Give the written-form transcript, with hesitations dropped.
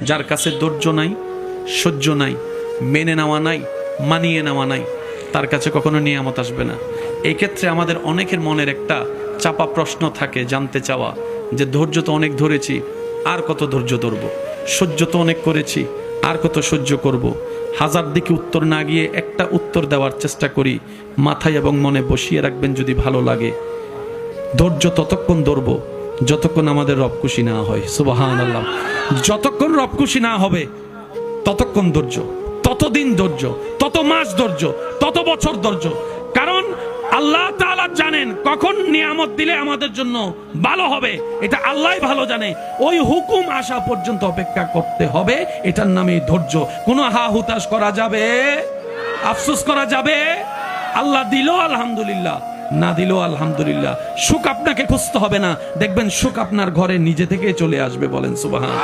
যার কাছে ধৈর্য নাই, সহ্য নাই, মেনে নেওয়া নাই, মানিয়ে নেওয়া নাই, তার কাছে কখনো নিয়ামত আসবে না। এই ক্ষেত্রে আমাদের অনেকের মনের একটা চাপা প্রশ্ন থাকে, জানতে চাওয়া যে ধৈর্য তো অনেক ধরেছি, আর কত ধৈর্য ধরবো, সহ্য তো অনেক করেছি, আর কত সহ্য করব। হাজার দিকে উত্তর না গিয়ে একটা উত্তর দেওয়ার চেষ্টা করি, মাথায় এবং মনে বসিয়ে রাখবেন যদি ভালো লাগে। ধৈর্য ততক্ষণ ধরবো যতক্ষণ আমাদের রব খুশি না হয়। সুবহানাল্লাহ। যতক্ষণ রব খুশি না হবে ততক্ষণ ধৈর্য, ততদিন ধৈর্য, তত মাস ধৈর্য, তত বছর ধৈর্য। কারণ আল্লাহ তাআলা জানেন কখন নিয়ামত দিলে আমাদের জন্য ভালো হবে, এটা আল্লাহই ভালো জানে। ওই হুকুম আসা পর্যন্ত অপেক্ষা করতে হবে, এটার নামই ধৈর্য। কোনো হা হুতাশ করা যাবে, আফসোস করা যাবে? আল্লাহ দিল আলহামদুলিল্লাহ, না দিল আলহামদুলিল্লাহ। সুখ আপনাকে খুঁজতে হবে না, দেখবেন সুখ আপনার ঘরে নিজে থেকে চলে আসবে। বলেন সুবহান।